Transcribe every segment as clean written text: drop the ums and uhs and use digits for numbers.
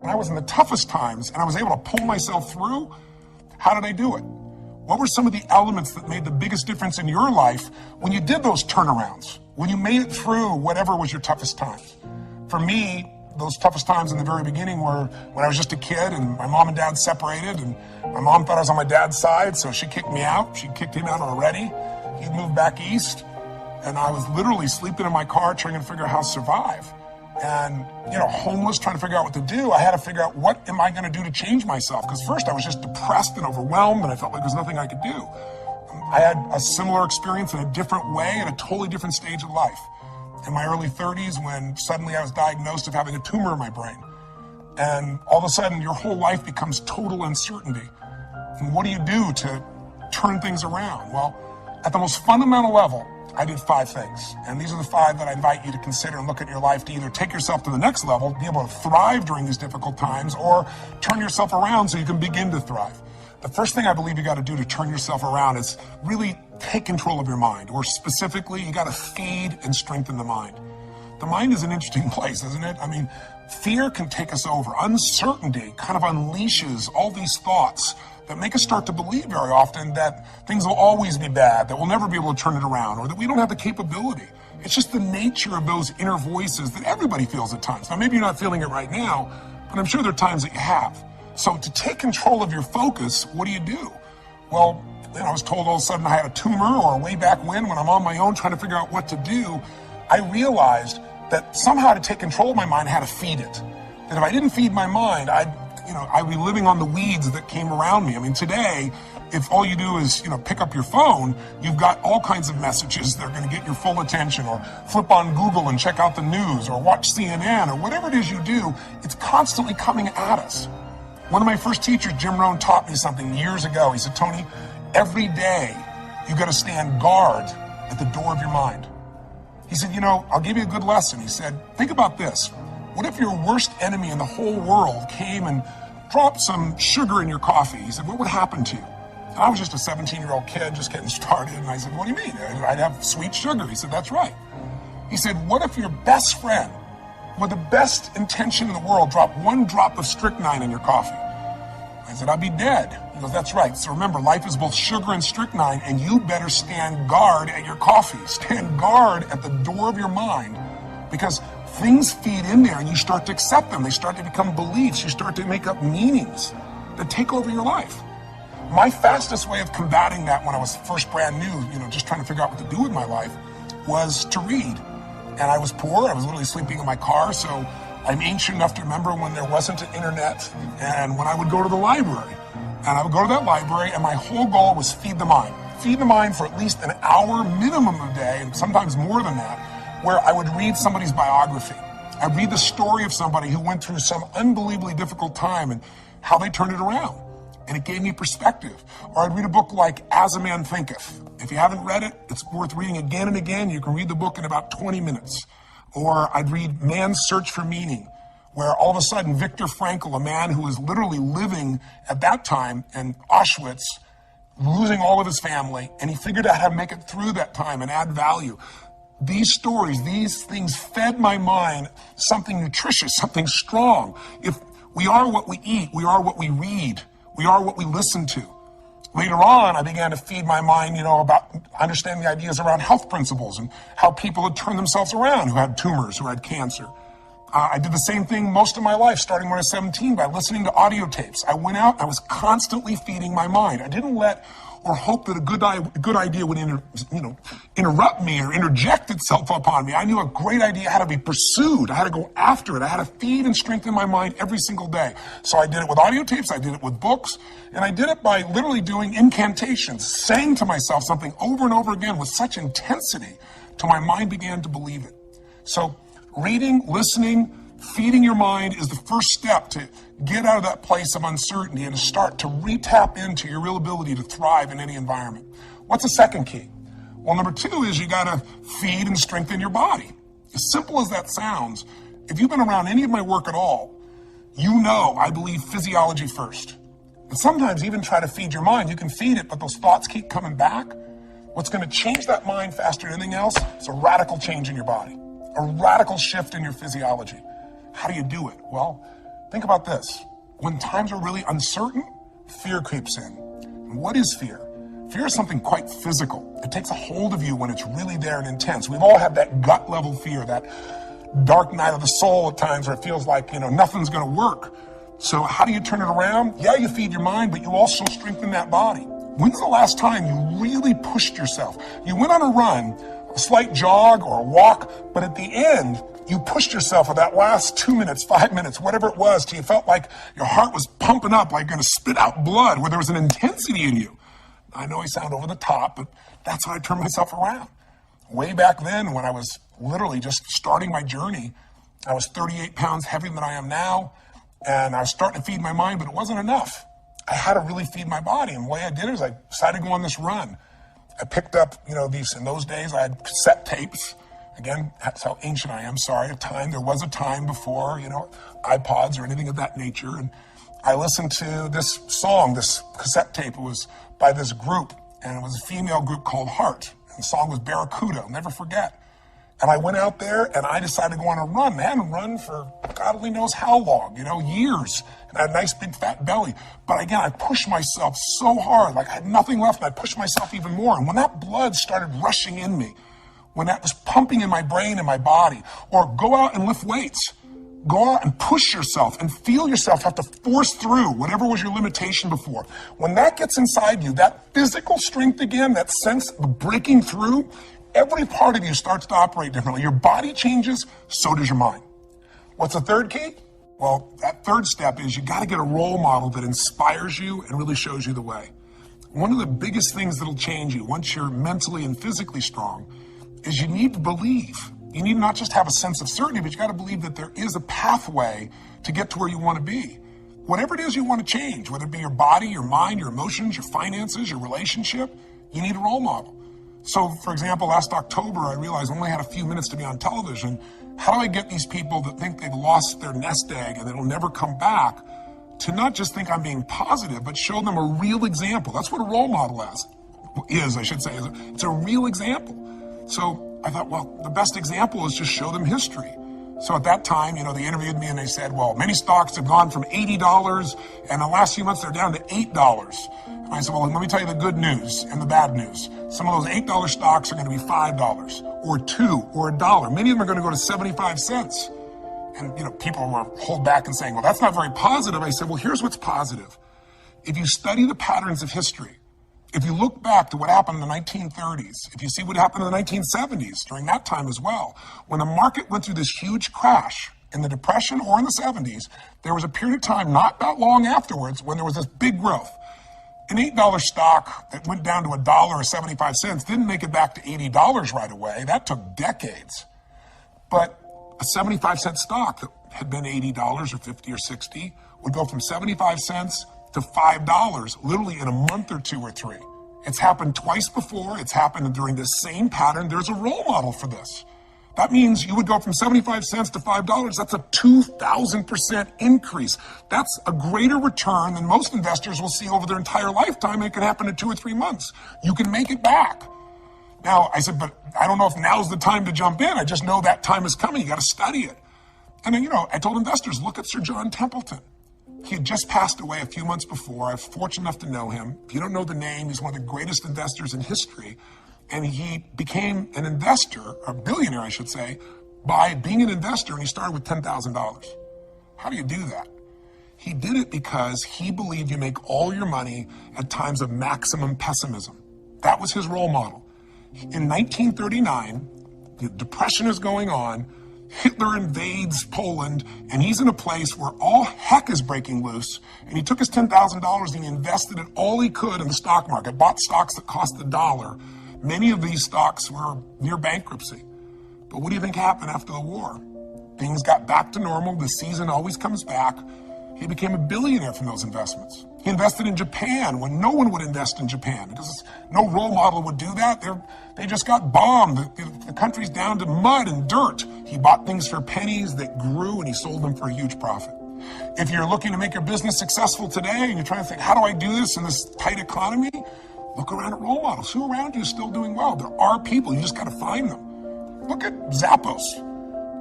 when I was in the toughest times and I was able to pull myself through, how did I do it? What were some of the elements that made the biggest difference in your life when you did those turnarounds, when you made it through whatever was your toughest times? For me, those toughest times in the very beginning were when I was just a kid and my mom and dad separated, and my mom thought I was on my dad's side, so she kicked me out. She kicked him out already. He'd moved back east, and I was literally sleeping in my car trying to figure out how to survive. And, homeless, trying to figure out what to do. I had to figure out, what am I going to do to change myself? Because first I was just depressed and overwhelmed, and I felt like there was nothing I could do. I had a similar experience in a different way at a totally different stage of life. In my early 30s, when suddenly I was diagnosed of having a tumor in my brain. And all of a sudden, your whole life becomes total uncertainty. And what do you do to turn things around? Well, at the most fundamental level, I did 5 things. And these are the 5 that I invite you to consider and look at your life to either take yourself to the next level, be able to thrive during these difficult times, or turn yourself around so you can begin to thrive. The first thing I believe you got to do to turn yourself around is really take control of your mind, or specifically, you got to feed and strengthen the mind. The mind is an interesting place, isn't it? I mean, fear can take us over. Uncertainty kind of unleashes all these thoughts that make us start to believe very often that things will always be bad, that we'll never be able to turn it around, or that we don't have the capability. It's just the nature of those inner voices that everybody feels at times. Now, maybe you're not feeling it right now, but I'm sure there are times that you have. So to take control of your focus, what do? Well, I was told all of a sudden I had a tumor, or way back when I'm on my own trying to figure out what to do, I realized that somehow to take control of my mind, I had to feed it. That if I didn't feed my mind, I'd be living on the weeds that came around me. I mean, today, if all you do is, pick up your phone, you've got all kinds of messages that are going to get your full attention, or flip on Google and check out the news, or watch CNN, or whatever it is you do, it's constantly coming at us. One of my first teachers, Jim Rohn, taught me something years ago. He said, Tony, every day you got to stand guard at the door of your mind. He said, I'll give you a good lesson. He said, think about this. What if your worst enemy in the whole world came and dropped some sugar in your coffee? He said, what would happen to you? And I was just a 17-year-old kid just getting started. And I said, what do you mean? I'd have sweet sugar. He said, that's right. He said, what if your best friend, with the best intention in the world, dropped 1 drop of strychnine in your coffee? I said, I'd be dead. He goes, that's right. So remember, life is both sugar and strychnine, and you better stand guard at your coffee. Stand guard at the door of your mind, because things feed in there and you start to accept them. They start to become beliefs. You start to make up meanings that take over your life. My fastest way of combating that when I was first brand new, just trying to figure out what to do with my life, was to read. And I was poor. I was literally sleeping in my car. So I'm ancient enough to remember when there wasn't an internet, and when I would go to the library. And I would go to that library, and my whole goal was feed the mind. Feed the mind for at least an hour minimum a day, and sometimes more than that, where I would read somebody's biography. I'd read the story of somebody who went through some unbelievably difficult time and how they turned it around. And it gave me perspective. Or I'd read a book like As a Man Thinketh. If you haven't read it, it's worth reading again and again. You can read the book in about 20 minutes. Or I'd read Man's Search for Meaning, where all of a sudden Viktor Frankl, a man who was literally living at that time in Auschwitz, losing all of his family, and he figured out how to make it through that time and add value. These stories, these things fed my mind something nutritious, something strong. If we are what we eat, we are what we read, we are what we listen to. Later on, I began to feed my mind, about understanding the ideas around health principles and how people had turned themselves around who had tumors, who had cancer. I did the same thing most of my life, starting when I was 17, by listening to audio tapes. I went out, I was constantly feeding my mind. I didn't let or hope that a good idea would interrupt me or interject itself upon me. I knew a great idea had to be pursued. I had to go after it. I had to feed and strengthen my mind every single day. So I did it with audio tapes, I did it with books, and I did it by literally doing incantations, saying to myself something over and over again with such intensity till my mind began to believe it. So reading, listening, feeding your mind is the first step to get out of that place of uncertainty and to start to re-tap into your real ability to thrive in any environment. What's the second key? Well, number 2 is you got to feed and strengthen your body. As simple as that sounds, if you've been around any of my work at all, I believe physiology first. And sometimes even try to feed your mind. You can feed it, but those thoughts keep coming back. What's going to change that mind faster than anything else is a radical change in your body, a radical shift in your physiology. How do you do it? Well, Think about this. When times are really uncertain, fear creeps in. And what is fear? Fear is something quite physical. It takes a hold of you when it's really there and intense. We've all had that gut level fear, that dark night of the soul at times where it feels like, nothing's going to work. So how do you turn it around? Yeah, you feed your mind, but you also strengthen that body. When's the last time you really pushed yourself? You went on a run, a slight jog or a walk, but at the end, you pushed yourself for that last 2 minutes, 5 minutes, whatever it was, till you felt like your heart was pumping up, like you're going to spit out blood, where there was an intensity in you. I know I sound over the top, but that's how I turned myself around. Way back then, when I was literally just starting my journey, I was 38 pounds heavier than I am now, and I was starting to feed my mind, but it wasn't enough. I had to really feed my body, and the way I did it is I decided to go on this run. I picked up, these, in those days, I had cassette tapes. Again, that's how ancient I am. Sorry, there was a time before, iPods or anything of that nature, and I listened to this song, this cassette tape. It was by this group, and it was a female group called Heart. And the song was Barracuda, I'll never forget. And I went out there and I decided to go on a run. I hadn't run for God only knows how long, years. And I had a nice big fat belly. But again, I pushed myself so hard, like I had nothing left, and I pushed myself even more. And when that blood started rushing in me, when that was pumping in my brain and my body, or go out and lift weights, go out and push yourself and feel yourself have to force through whatever was your limitation before. When that gets inside you, that physical strength again, that sense of breaking through, every part of you starts to operate differently. Your body changes, so does your mind. What's the third key? Well, that third step is you got to get a role model that inspires you and really shows you the way. One of the biggest things that'll change you once you're mentally and physically strong is you need to believe. You need not just have a sense of certainty, but you got to believe that there is a pathway to get to where you want to be. Whatever it is you want to change, whether it be your body, your mind, your emotions, your finances, your relationship, you need a role model. So, for example, last October, I realized I only had a few minutes to be on television. How do I get these people that think they've lost their nest egg and it'll never come back to not just think I'm being positive, but show them a real example? That's what a role model is, I should say. It's a real example. So I thought, well, the best example is just show them history. So at that time, they interviewed me and they said, well, many stocks have gone from $80 and the last few months they're down to $8. And I said, well, let me tell you the good news and the bad news. Some of those $8 stocks are going to be $5 or $2 or $1. Many of them are going to go to 75 cents. And, people were hold back and saying, well, that's not very positive. I said, well, here's what's positive. If you study the patterns of history, if you look back to what happened in the 1930s, if you see what happened in the 1970s, during that time as well, when the market went through this huge crash in the Depression or in the 70s, there was a period of time not that long afterwards when there was this big growth. An $8 stock that went down to $1 or 75 cents didn't make it back to $80 right away. That took decades. But a 75-cent stock that had been $80 or 50 or 60 would go from 75 cents to $5 literally in a month or two or three. It's happened twice before. It's happened during the same pattern. There's a role model for this. That means you would go from 75 cents to $5. That's a 2,000% increase. That's a greater return than most investors will see over their entire lifetime. It can happen in 2 or 3 months. You can make it back. Now, I said, but I don't know if now's the time to jump in. I just know that time is coming. You got to study it. And then, I told investors, look at Sir John Templeton. He had just passed away a few months before. I was fortunate enough to know him. If you don't know the name, he's one of the greatest investors in history. And he became an investor, a billionaire, I should say, by being an investor, and he started with $10,000. How do you do that? He did it because he believed you make all your money at times of maximum pessimism. That was his role model. In 1939, the Depression is going on, Hitler invades Poland, and he's in a place where all heck is breaking loose, and he took his $10,000 and he invested it all he could in the stock market, bought stocks that cost $1. Many of these stocks were near bankruptcy. But what do you think happened after the war? Things got back to normal. The season always comes back. He became a billionaire from those investments. He invested in Japan when no one would invest in Japan because no role model would do that. They just got bombed. The country's down to mud and dirt. He bought things for pennies that grew and he sold them for a huge profit. If you're looking to make your business successful today and you're trying to think, how do I do this in this tight economy? Look around at role models. Who around you is still doing well? There are people. You just got to find them. Look at Zappos.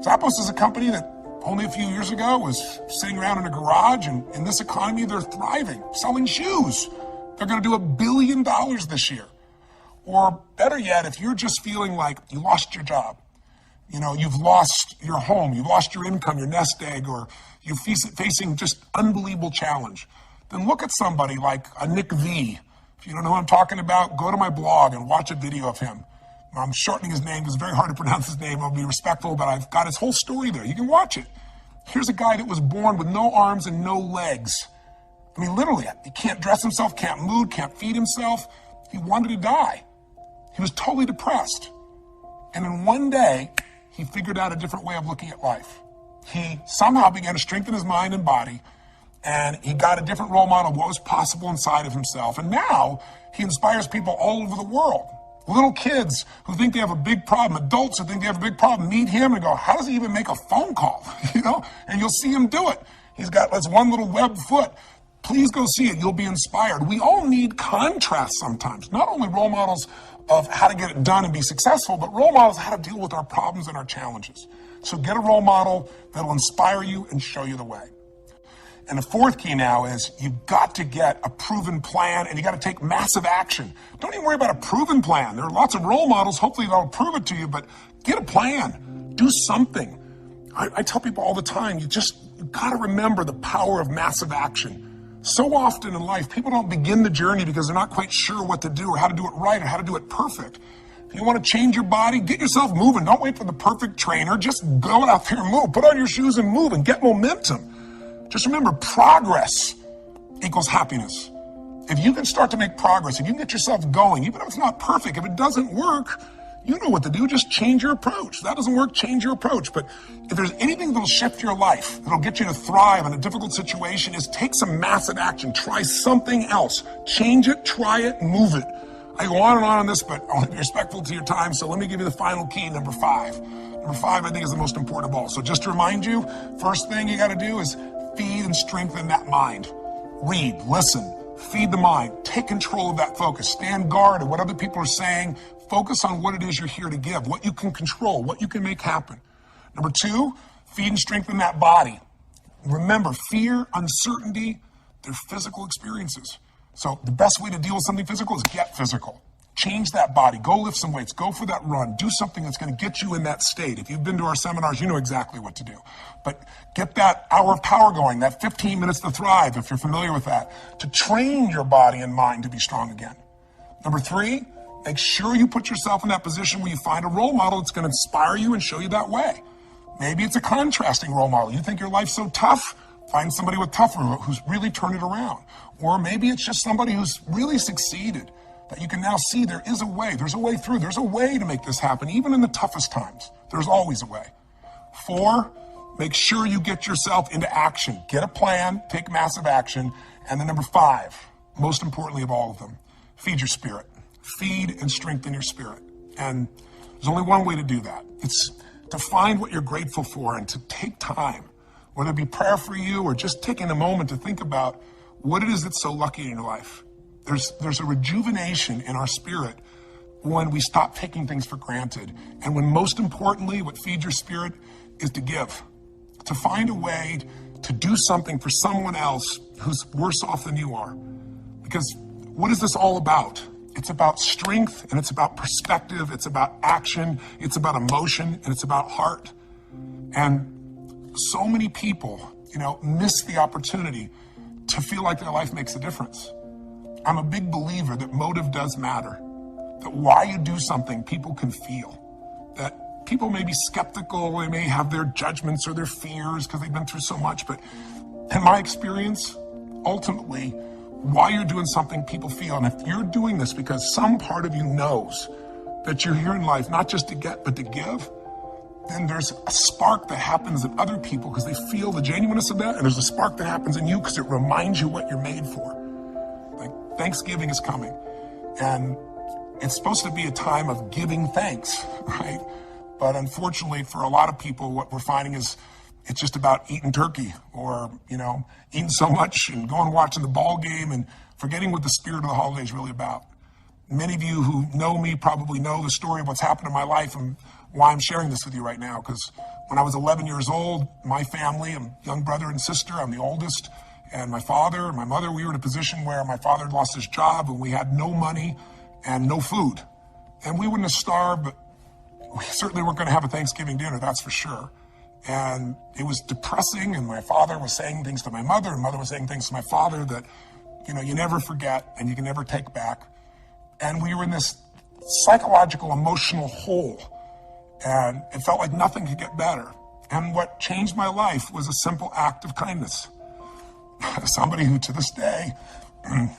Zappos is a company that only a few years ago was sitting around in a garage, and in this economy, they're thriving, selling shoes. They're going to do $1 billion this year. Or better yet, if you're just feeling like you lost your job, you've lost your home, you've lost your income, your nest egg, or you're facing just unbelievable challenge, then look at somebody like a Nick V. If you don't know what I'm talking about, go to my blog and watch a video of him. I'm shortening his name because it's very hard to pronounce his name. I'll be respectful, but I've got his whole story there. You can watch it. Here's a guy that was born with no arms and no legs. I mean, literally, he can't dress himself, can't move, can't feed himself. He wanted to die. He was totally depressed. And in one day, he figured out a different way of looking at life. He somehow began to strengthen his mind and body, and he got a different role model of what was possible inside of himself. And now he inspires people all over the world. Little kids who think they have a big problem, adults who think they have a big problem, meet him and go, how does he even make a phone call? And you'll see him do it. He's got this one little web foot. Please go see it. You'll be inspired. We all need contrast sometimes, not only role models of how to get it done and be successful, but role models of how to deal with our problems and our challenges. So get a role model that'll inspire you and show you the way. And the fourth key now is you've got to get a proven plan, and you got to take massive action. Don't even worry about a proven plan. There are lots of role models. Hopefully they'll prove it to you, but get a plan. Do something. I tell people all the time, you've got to remember the power of massive action. So often in life, people don't begin the journey because they're not quite sure what to do or how to do it right or how to do it perfect. If you want to change your body, get yourself moving. Don't wait for the perfect trainer. Just go out there and move. Put on your shoes and move and get momentum. Just remember, progress equals happiness. If you can start to make progress, if you can get yourself going, even if it's not perfect, if it doesn't work, you know what to do. Just change your approach. If that doesn't work, change your approach. But if there's anything that'll shift your life, that'll get you to thrive in a difficult situation, is take some massive action. Try something else. Change it, try it, move it. I go on and on this, but I want to be respectful to your time, so let me give you the final key, number 5. Number 5, I think, is the most important of all. So just to remind you, first thing you got to do is feed and strengthen that mind. Read, listen, feed the mind. Take control of that focus. Stand guard at what other people are saying. Focus on what it is you're here to give, what you can control, what you can make happen. Number 2, feed and strengthen that body. Remember, fear, uncertainty, they're physical experiences. So the best way to deal with something physical is get physical. Change that body. Go lift some weights. Go for that run. Do something that's going to get you in that state. If you've been to our seminars, you know exactly what to do. But get that hour of power going, that 15 minutes to thrive, if you're familiar with that, to train your body and mind to be strong again. Number 3, make sure you put yourself in that position where you find a role model that's going to inspire you and show you that way. Maybe it's a contrasting role model. You think your life's so tough? Find somebody with tougher who's really turned it around. Or maybe it's just somebody who's really succeeded, that you can now see there is a way. There's a way through. There's a way to make this happen, even in the toughest times. There's always a way. 4, make sure you get yourself into action. Get a plan, take massive action. And then number 5, most importantly of all of them, feed your spirit. Feed and strengthen your spirit. And there's only one way to do that. It's to find what you're grateful for and to take time, whether it be prayer for you or just taking a moment to think about what it is that's so lucky in your life. There's a rejuvenation in our spirit when we stop taking things for granted. And when, most importantly, what feeds your spirit is to give, to find a way to do something for someone else who's worse off than you are. Because what is this all about? It's about strength, and it's about perspective, it's about action, it's about emotion, and it's about heart. And so many people, miss the opportunity to feel like their life makes a difference. I'm a big believer that motive does matter, that why you do something, people can feel, that people may be skeptical, they may have their judgments or their fears because they've been through so much, but in my experience, ultimately, why you're doing something, people feel. And if you're doing this because some part of you knows that you're here in life, not just to get, but to give, then there's a spark that happens in other people because they feel the genuineness of that, and there's a spark that happens in you because it reminds you what you're made for. Like Thanksgiving is coming, and it's supposed to be a time of giving thanks, right? But unfortunately, for a lot of people, what we're finding is it's just about eating turkey or, eating so much and going and watching the ball game and forgetting what the spirit of the holiday is really about. Many of you who know me probably know the story of what's happened in my life and why I'm sharing this with you right now. Because When I was 11 years old, my family, a young brother and sister, I'm the oldest, and my father and my mother, we were in a position where my father had lost his job and we had no money and no food. And we wouldn't have starved, but we certainly weren't going to have a Thanksgiving dinner, that's for sure. And it was depressing, and my father was saying things to my mother, and mother was saying things to my father that, you never forget and you can never take back. And we were in this psychological, emotional hole, and it felt like nothing could get better. And what changed my life was a simple act of kindness. Somebody who, to this day, I'm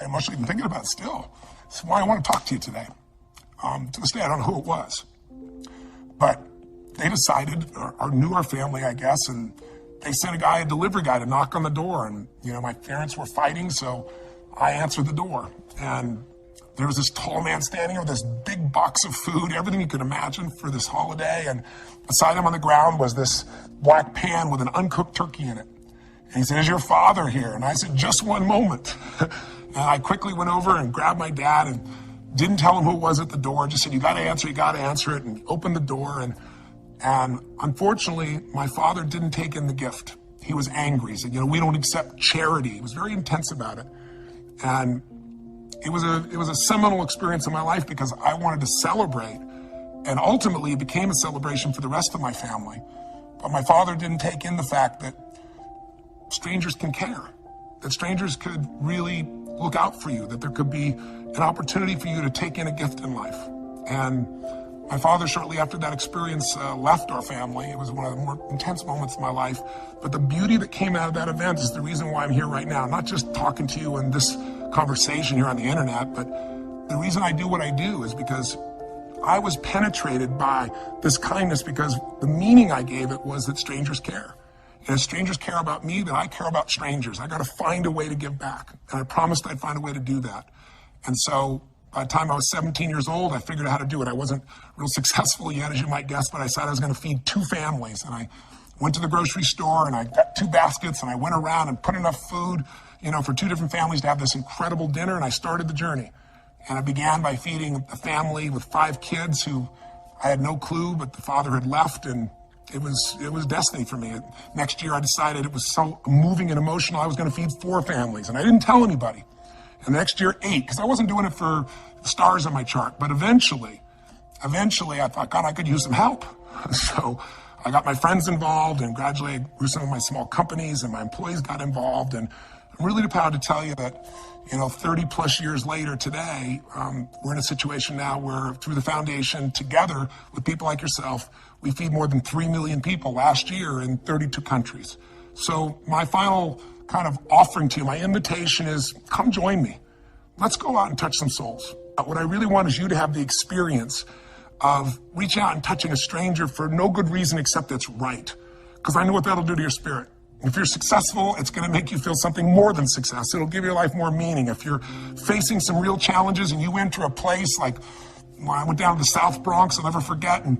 emotionally even thinking about it still. That's why I want to talk to you today. To this day, I don't know who it was. But they decided, or knew our family, I guess, and they sent a delivery guy to knock on the door. And, my parents were fighting, so I answered the door. And there was this tall man standing with this big box of food, everything you could imagine for this holiday. And beside him on the ground was this black pan with an uncooked turkey in it. And he said, "Is your father here?" And I said, "Just one moment." And I quickly went over and grabbed my dad and didn't tell him who it was at the door. Just said, you got to answer it. And opened the door. And unfortunately, my father didn't take in the gift. He was angry. He said, "We don't accept charity." He was very intense about it. And it was a seminal experience in my life because I wanted to celebrate. And ultimately, it became a celebration for the rest of my family. But my father didn't take in the fact that strangers can care, that strangers could really look out for you, that there could be an opportunity for you to take in a gift in life. And my father, shortly after that experience, left our family. It was one of the more intense moments of my life. But the beauty that came out of that event is the reason why I'm here right now, not just talking to you in this conversation here on the internet, but the reason I do what I do is because I was penetrated by this kindness, because the meaning I gave it was that strangers care. And if strangers care about me, then I care about strangers. I got to find a way to give back. And I promised I'd find a way to do that. And so by the time I was 17 years old, I figured out how to do it. I wasn't real successful yet, as you might guess, but I said I was going to feed 2 families. And I went to the grocery store and I got 2 baskets and I went around and put enough food, for 2 different families to have this incredible dinner. And I started the journey. And I began by feeding a family with 5 kids who I had no clue, but the father had left, and it was destiny for me. Next year, I decided it was so moving and emotional, I was going to feed 4 families, and I didn't tell anybody. And the next year, 8, because I wasn't doing it for the stars on my chart. But eventually, I thought, God, I could use some help. So I got my friends involved, and gradually I grew some of my small companies, and my employees got involved. And I'm really proud to tell you that, 30 plus years later today, we're in a situation now where through the foundation, together with people like yourself, we feed more than 3 million people last year in 32 countries. So my final kind of offering to you, my invitation is, come join me. Let's go out and touch some souls. What I really want is you to have the experience of reaching out and touching a stranger for no good reason except it's right. Because I know what that'll do to your spirit. If you're successful, it's going to make you feel something more than success. It'll give your life more meaning. If you're facing some real challenges and you enter a place like when I went down to the South Bronx, I'll never forget, and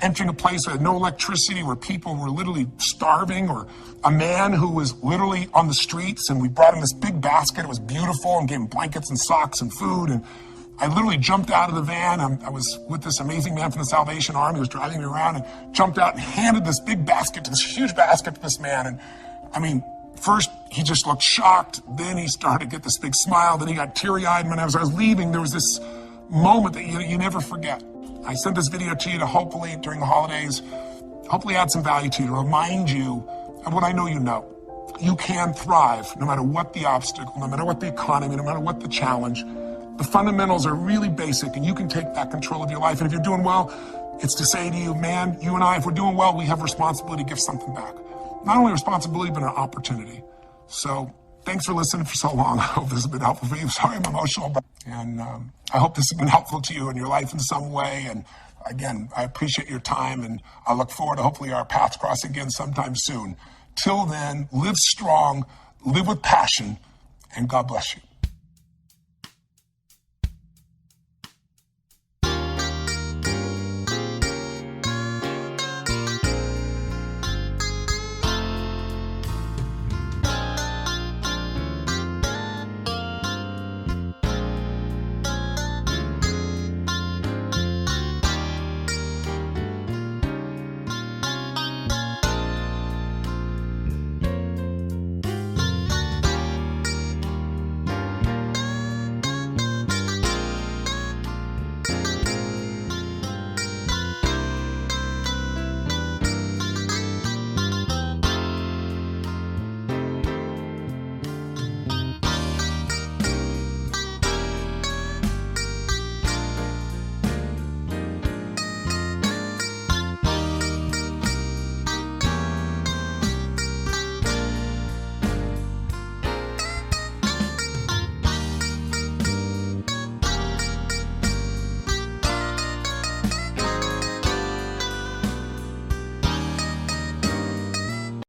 entering a place with no electricity, where people were literally starving, or a man who was literally on the streets, and we brought him this big basket. It was beautiful, and gave him blankets and socks and food. And I literally jumped out of the van. I was with this amazing man from the Salvation Army who was driving me around, and jumped out and handed this big basket, this huge basket to this man. And I mean, first he just looked shocked. Then he started to get this big smile. Then he got teary-eyed. And as I was leaving, there was this moment that you never forget. I sent this video to you to hopefully, during the holidays, add some value to you, to remind you of what I know you know. You can thrive no matter what the obstacle, no matter what the economy, no matter what the challenge. The fundamentals are really basic, and you can take back control of your life. And if you're doing well, it's to say to you, man, you and I, if we're doing well, we have responsibility to give something back. Not only responsibility, but an opportunity. So thanks for listening for so long. I hope this has been helpful for you. Sorry I'm emotional, and I hope this has been helpful to you in your life in some way. And again, I appreciate your time, and I look forward to hopefully our paths crossing again sometime soon. Till then, live strong, live with passion, and God bless you.